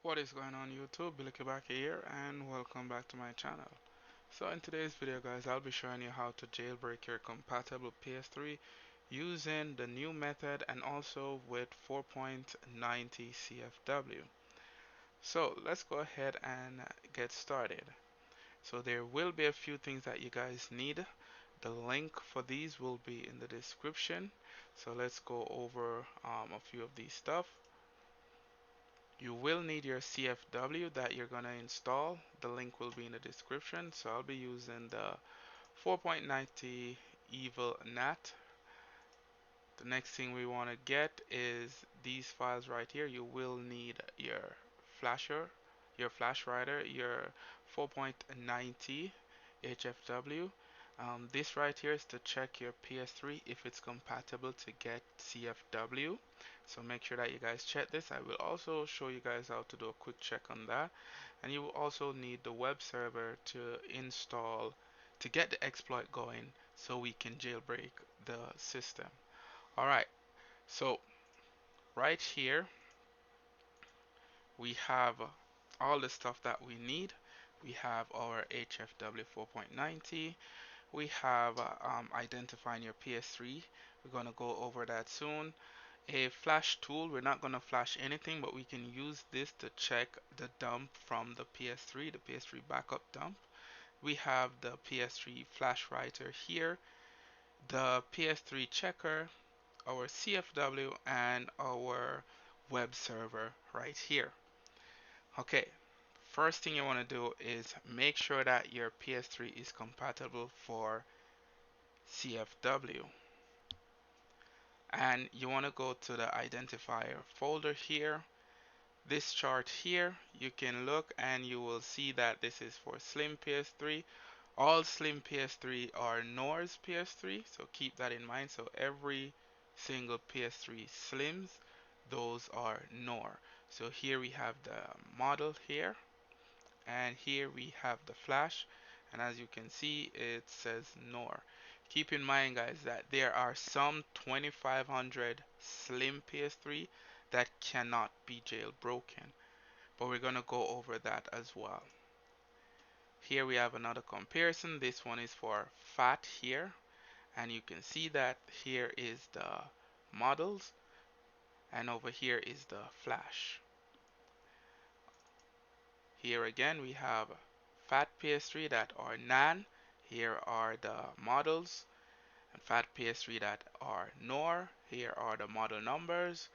What is going on YouTube? Billy back here and welcome back to my channel. So in today's video guys, I'll be showing you how to jailbreak your compatible PS3 using the new method and also with 4.90 CFW. So let's go ahead and get started. So there will be a few things that you guys need. The link for these will be in the description. So let's go over a few of these stuff. You will need your CFW that you're going to install. The link will be in the description. So I'll be using the 4.90 Evilnat. The next thing we want to get is these files right here. You will need your flasher, your flash writer, your 4.90 HFW. This right here is to check your PS3 if it's compatible to get CFW. So make sure that you guys check this. I will also show you guys how to do a quick check on that. And you will also need the web server to install to get the exploit going so we can jailbreak the system. Alright, so right here we have all the stuff that we need. We have our HFW 4.90. We have identifying your PS3. We're going to go over that soon. A flash tool, we're not going to flash anything, but we can use this to check the dump from the PS3, the PS3 backup dump. We have the PS3 flash writer here, the PS3 checker, our CFW, and our web server right here. Okay, first thing you want to do is make sure that your PS3 is compatible for CFW. And you want to go to the identifier folder here. This chart here, you can look and you will see that this is for Slim PS3. All Slim PS3 are NOR's PS3, so keep that in mind. So every single PS3 Slims, those are NOR. So here we have the model here, and here we have the flash, and as you can see it says NOR. Keep in mind guys that there are some 2500 Slim PS3 that cannot be jailbroken, but we're gonna go over that as well. Here we have another comparison. This one is for fat here, and you can see that here is the models and over here is the flash. Here again we have fat PS3 that are NAND. Here are the models, and fat PS3 that are NOR. Here are the model numbers,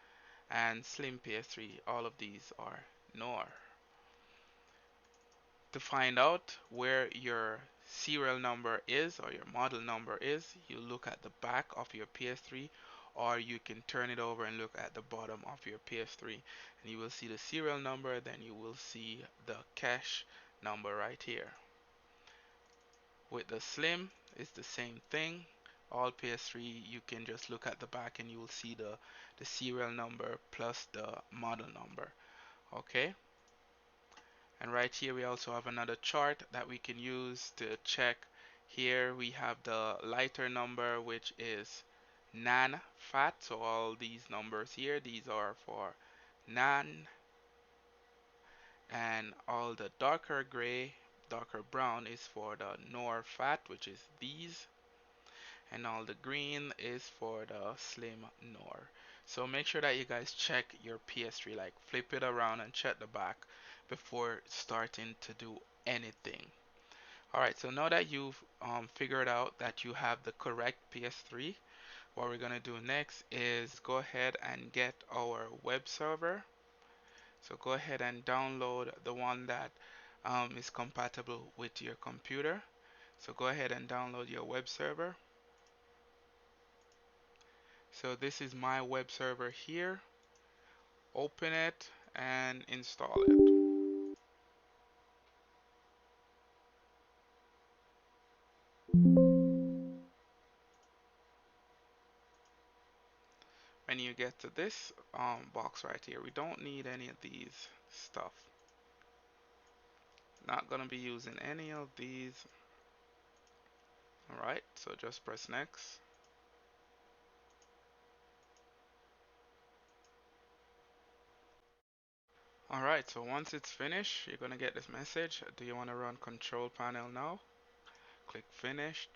and slim PS3, all of these are NOR. To find out where your serial number is or your model number is, you look at the back of your PS3, or you can turn it over and look at the bottom of your PS3 and you will see the serial number, then you will see the cache number right here. With the slim, it's the same thing. All PS3, you can just look at the back and you will see the serial number plus the model number. Okay, and right here we also have another chart that we can use to check. Here we have the lighter number, which is NAND fat. So all these numbers here, these are for NAND, and all the darker gray, darker brown is for the NOR fat, which is these, and all the green is for the slim NOR. So make sure that you guys check your PS3, like flip it around and check the back before starting to do anything. Alright, so now that you've figured out that you have the correct PS3, what we're gonna do next is go ahead and get our web server. So go ahead and download the one that is compatible with your computer. So go ahead and download your web server. So this is my web server here. Open it and install it. When you get to this box right here, we don't need any of these stuff. Not gonna be using any of these. Alright, so just press next. Alright, so once it's finished, you're gonna get this message. Do you want to run control panel now? Click finish,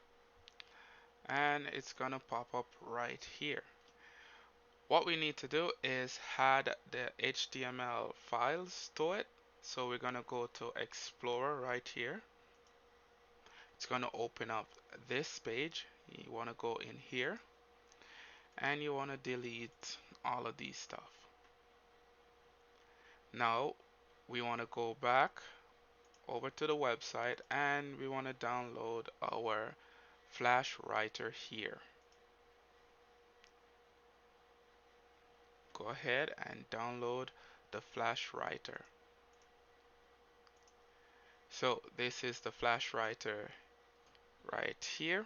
and it's gonna pop up right here. What we need to do is add the HTML files to it. So we're gonna go to Explorer right here. It's gonna open up this page. You wanna go in here and you wanna delete all of these stuff. Now we wanna go back over to the website and we wanna download our Flash writer here. Go ahead and download the Flash writer. So this is the Flash writer right here.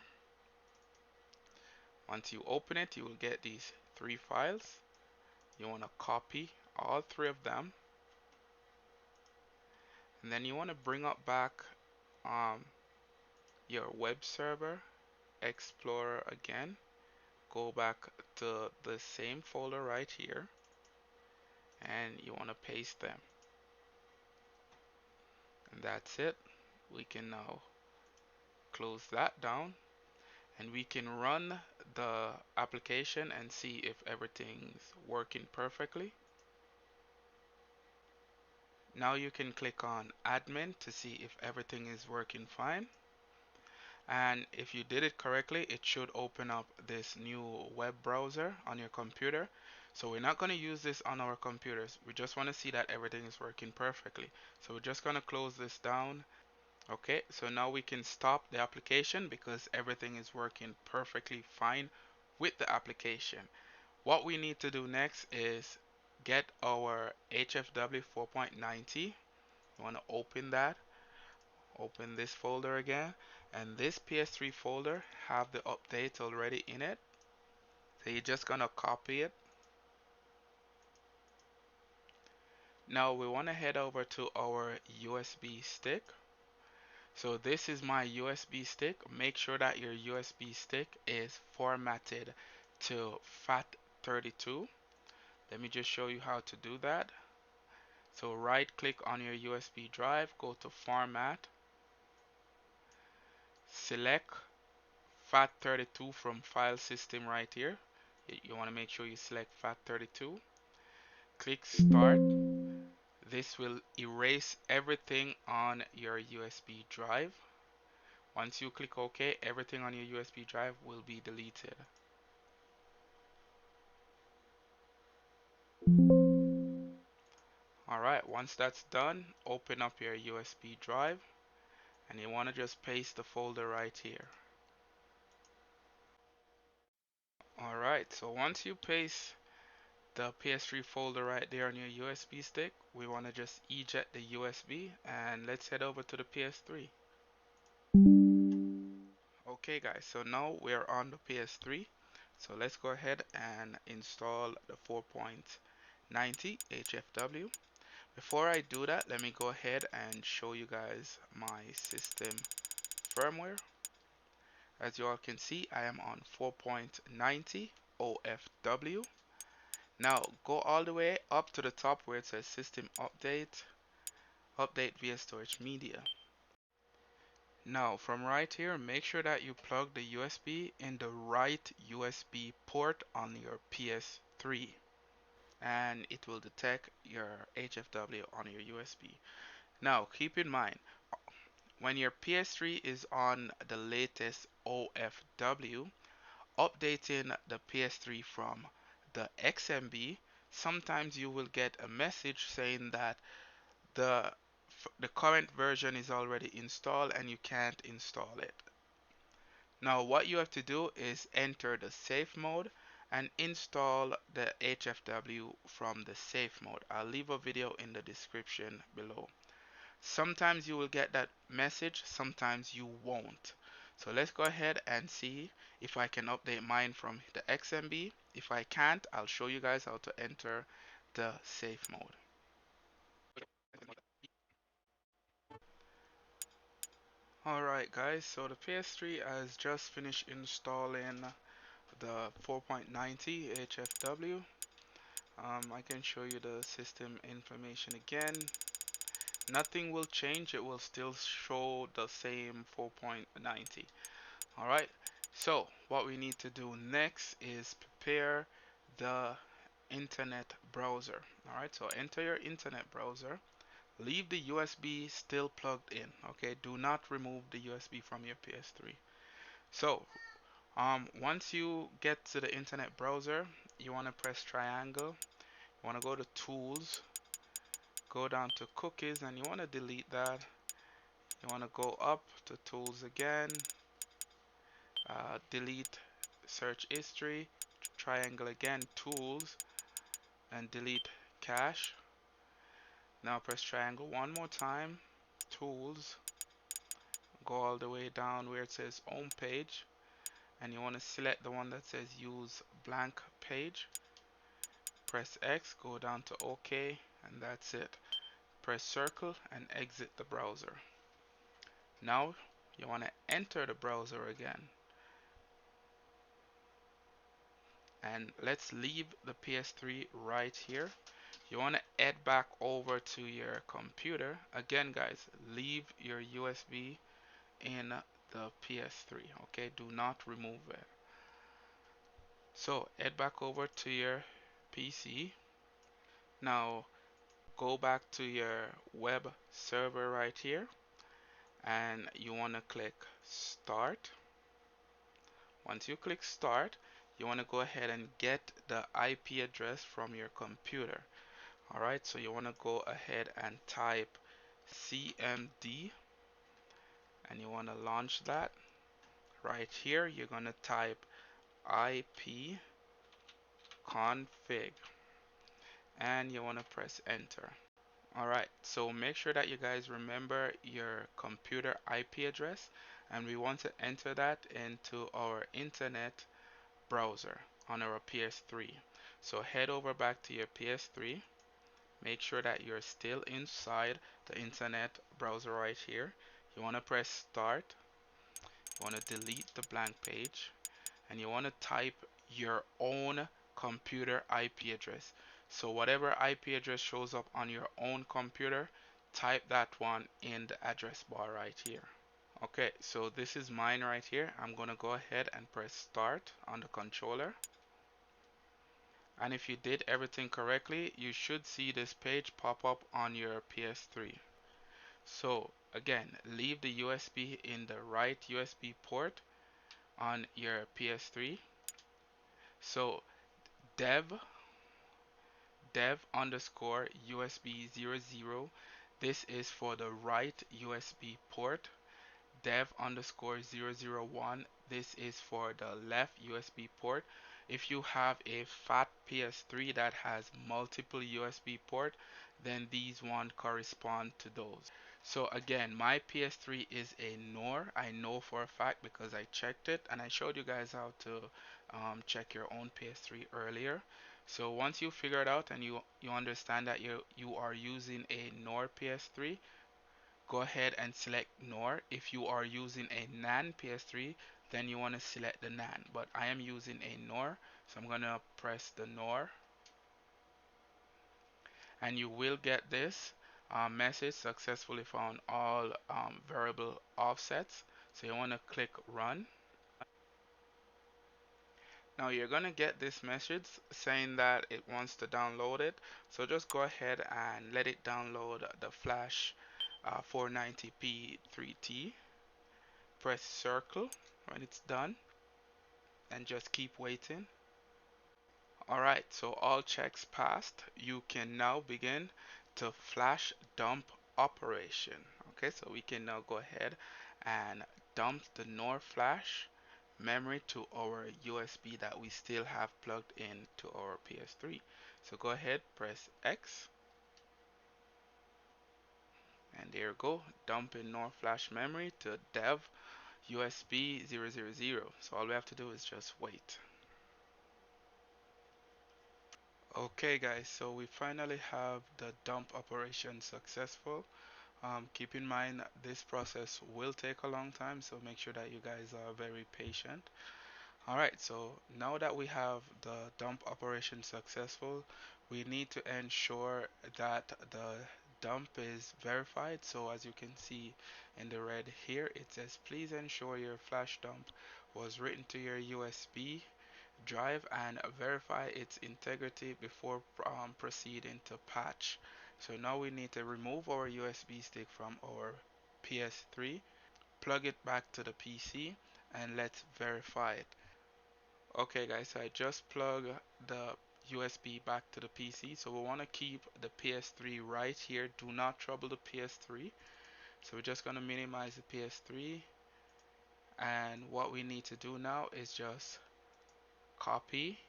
Once you open it, you will get these three files. You want to copy all three of them, and then you want to bring up back um, your web server explorer again. Go back to the same folder right here, and you want to paste them, and that's it. We can now close that down, and we can run the application and see if everything's working perfectly. Now you can click on admin to see if everything is working fine. And if you did it correctly, it should open up this new web browser on your computer. So we're not going to use this on our computers. We just want to see that everything is working perfectly. So we're just going to close this down. Okay, so now we can stop the application because everything is working perfectly fine with the application. What we need to do next is get our HFW 4.90. You want to open that. Open this folder again, and this PS3 folder have the update already in it. So you're just gonna copy it. Now we want to head over to our USB stick. So this is my USB stick. Make sure that your USB stick is formatted to FAT32. Let me just show you how to do that. So right click on your USB drive, go to format, select FAT32 from file system right here. You want to make sure you select FAT32. Click start. This will erase everything on your USB drive. Once you click OK, everything on your USB drive will be deleted. Alright, once that's done, open up your USB drive and you want to just paste the folder right here. Alright, so once you paste the PS3 folder right there on your USB stick, we want to just eject the USB and let's head over to the PS3. Okay guys, so now we're on the PS3. So let's go ahead and install the 4.90 HFW. Before I do that, let me go ahead and show you guys my system firmware. As you all can see, I am on 4.90 OFW. Now go all the way up to the top where it says system update, update via storage media. Now from right here, make sure that you plug the USB in the right USB port on your PS3 and it will detect your HFW on your USB. Now keep in mind, when your PS3 is on the latest OFW, updating the PS3 from the XMB, sometimes you will get a message saying that the the current version is already installed and you can't install it. Now what you have to do is enter the safe mode and install the HFW from the safe mode. I'll leave a video in the description below. Sometimes you will get that message, sometimes you won't. So let's go ahead and see if I can update mine from the XMB. If I can't, I'll show you guys how to enter the safe mode. Alright guys, so the PS3 has just finished installing the 4.90 HFW. I can show you the system information again. Nothing will change, it will still show the same 4.90. Alright, so what we need to do next is prepare the internet browser. Alright, so enter your internet browser. Leave the USB still plugged in. Okay, do not remove the USB from your PS3. So, once you get to the internet browser, you want to press triangle. You want to go to tools, go down to cookies, and you want to delete that. You want to go up to tools again, delete search history, triangle again, tools, and delete cache. Now press triangle one more time, tools, go all the way down where it says home page, and you want to select the one that says use blank page. Press X, go down to OK, and that's it. Press circle and exit the browser. Now you want to enter the browser again, and let's leave the PS3 right here. You want to head back over to your computer again, guys. Leave your USB in the PS3. Okay, do not remove it. So head back over to your PC. Now go back to your web server right here, and you want to click start. Once you click start, you want to go ahead and get the IP address from your computer. Alright, so you want to go ahead and type CMD, and you want to launch that. Right here, you're going to type IP config, and you want to press enter. Alright, so make sure that you guys remember your computer IP address, and we want to enter that into our internet browser on our PS3. So head over back to your PS3. Make sure that you're still inside the internet browser right here. You want to press start. You want to delete the blank page, and you want to type your own computer IP address. So whatever IP address shows up on your own computer, type that one in the address bar right here. Okay, so this is mine right here. I'm gonna go ahead and press start on the controller. And if you did everything correctly, you should see this page pop up on your PS3. So again, leave the USB in the right USB port on your PS3. So dev dev underscore USB 00. This is for the right USB port. Dev underscore 001. This is for the left USB port. If you have a fat PS3 that has multiple USB port, then these one correspond to those. So again, my PS3 is a NOR. I know for a fact because I checked it, and I showed you guys how to check your own PS3 earlier. So once you figure it out and you understand that you are using a NOR PS3, go ahead and select NOR. If you are using a NAND PS3, then you want to select the NAND. But I am using a NOR, so I'm going to press the NOR, and you will get this message: successfully found all variable offsets. So you want to click run. Now you're going to get this message saying that it wants to download it. So just go ahead and let it download the flash 490p 3T. Press circle when it's done, and just keep waiting. Alright, so all checks passed. You can now begin to flash dump operation. Okay, so we can now go ahead and dump the NOR flash memory to our USB that we still have plugged in to our PS3. So go ahead, press X, and there you go, dumping NOR flash memory to dev USB 000. So all we have to do is just wait. Okay guys, so we finally have the dump operation successful. Keep in mind this process will take a long time, so make sure that you guys are very patient. Alright, so now that we have the dump operation successful, we need to ensure that the dump is verified. So as you can see in the red here, it says please ensure your flash dump was written to your USB drive and verify its integrity before proceeding to patch. So now we need to remove our USB stick from our PS3, plug it back to the PC, and let's verify it. Okay guys, so I just plug the USB back to the PC. So we want to keep the PS3 right here. Do not trouble the PS3. So we're just going to minimize the PS3. And what we need to do now is just copy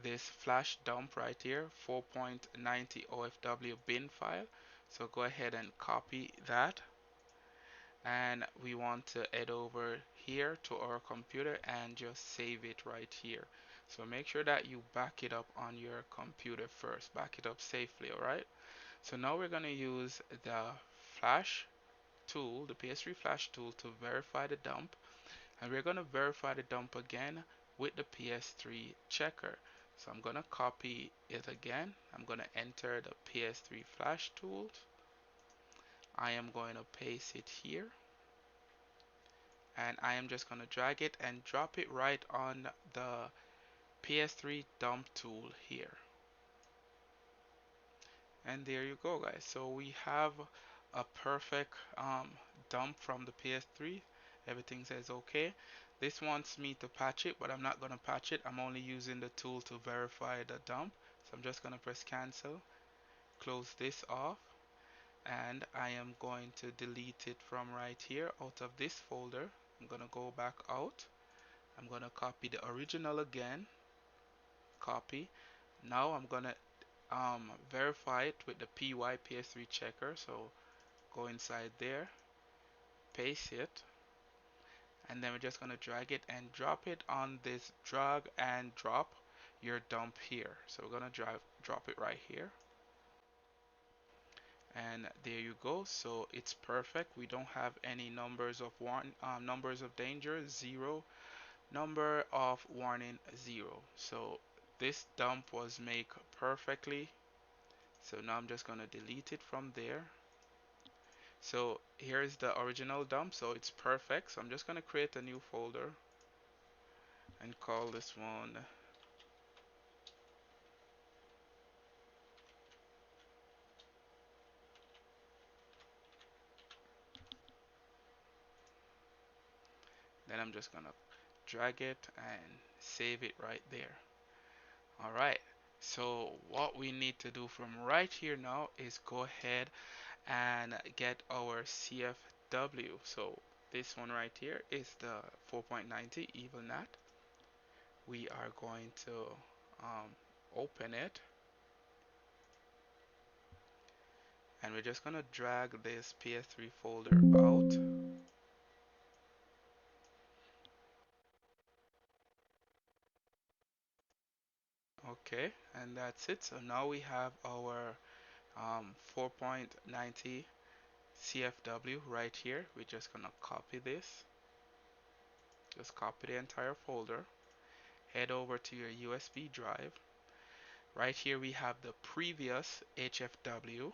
this flash dump right here, 4.90 OFW bin file. So go ahead and copy that. And we want to head over here to our computer and just save it right here. So make sure that you back it up on your computer first. Back it up safely, alright? So now we're going to use the flash tool, the PS3 flash tool, to verify the dump. And we're going to verify the dump again with the PS3 checker. So I'm going to copy it again. I'm going to enter the PS3 flash tools. I am going to paste it here. And I am just going to drag it and drop it right on the PS3 dump tool here. And there you go guys, so we have a perfect dump from the PS3. Everything says okay. This wants me to patch it, but I'm not going to patch it. I'm only using the tool to verify the dump. So I'm just going to press cancel, close this off, and I am going to delete it from right here out of this folder. I'm going to go back out. I'm going to copy the original again, copy. Now I'm going to verify it with the PS3 checker. So go inside there, paste it, and then we're just going to drag it and drop it on this drag and drop your dump here. So we're going to drop it right here. And there you go. So it's perfect. We don't have any numbers of numbers of danger, zero, number of warning, zero. So this dump was made perfectly. So now I'm just going to delete it from there. So here's the original dump, so it's perfect. So I'm just going to create a new folder and call this one then I'm just going to drag it and save it right there. Alright, so what we need to do from right here now is go ahead and get our CFW. So this one right here is the 4.90 Evilnat. We are going to open it, and we're just gonna drag this PS3 folder out. Okay, and that's it. So now we have our 4.90 CFW right here. We're just gonna copy this. Just copy the entire folder. Head over to your USB drive. Right here we have the previous HFW.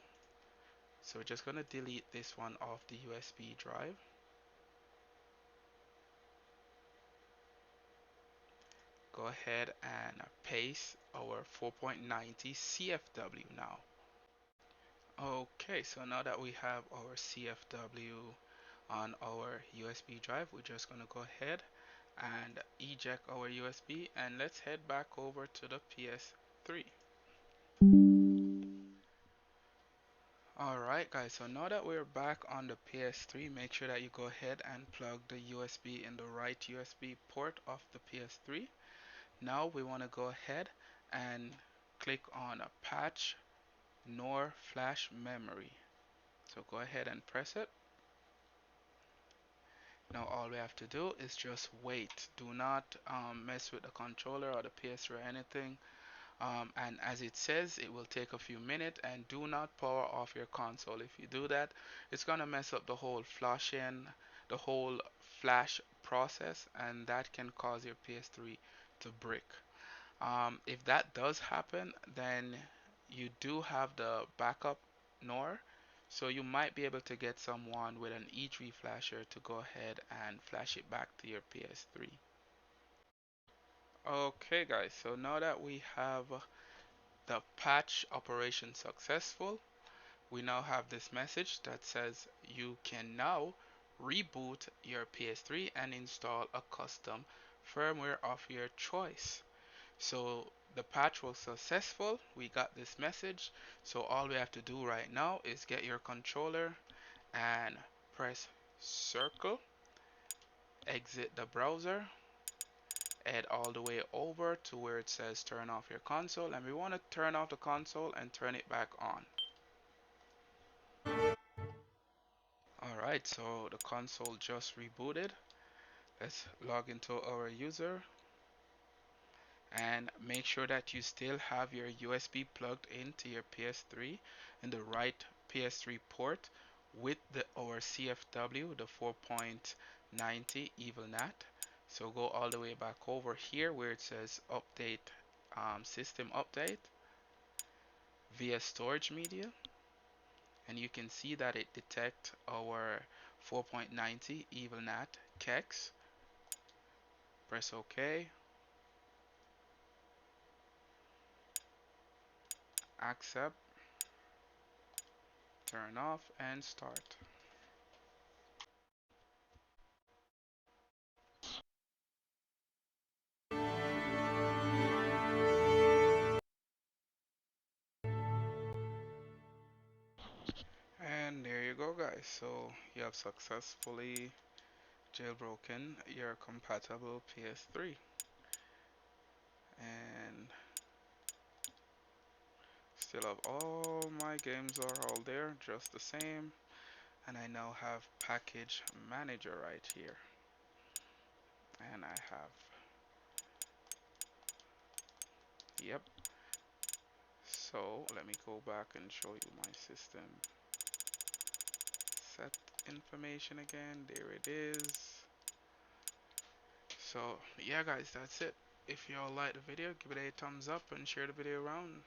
So we're just gonna delete this one off the USB drive. Go ahead and paste our 4.90 CFW now. Okay, so now that we have our CFW on our USB drive, we're just going to go ahead and eject our USB, and let's head back over to the PS3. Alright guys, so now that we're back on the PS3, make sure that you go ahead and plug the USB in the right USB port of the PS3. Now we want to go ahead and click on a patch nor flash memory. So go ahead and press it. Now all we have to do is just wait. Do not mess with the controller or the PS3 or anything. And as it says, it will take a few minutes, and do not power off your console. If you do that, it's gonna mess up the whole flashing, the whole flash process, and that can cause your PS3 to brick. If that does happen, then you do have the backup NOR, so you might be able to get someone with an E3 flasher to go ahead and flash it back to your PS3. Okay guys, so now that we have the patch operation successful, we now have this message that says you can now reboot your PS3 and install a custom firmware of your choice. So the patch was successful. We got this message. So all we have to do right now is get your controller and press circle, exit the browser, head all the way over to where it says turn off your console, and we want to turn off the console and turn it back on. Alright, so the console just rebooted. Let's log into our user and make sure that you still have your USB plugged into your PS3 and the right PS3 port with our CFW, the 4.90 Evilnat. So go all the way back over here where it says update, system update via storage media, and you can see that it detects our 4.90 Evilnat CEX. Press OK, accept, turn off, and start. And there you go guys, so you have successfully jailbroken your compatible PS3, and still have all my games are all there just the same, and I now have package manager right here, and I have, yep. So let me go back and show you my system set information again. There it is. So yeah guys, that's it. If you all like the video, give it a thumbs up and share the video around,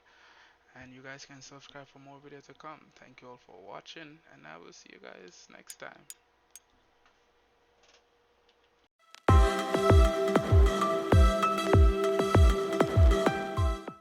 and you guys can subscribe for more videos to come. Thank you all for watching, and I will see you guys next time.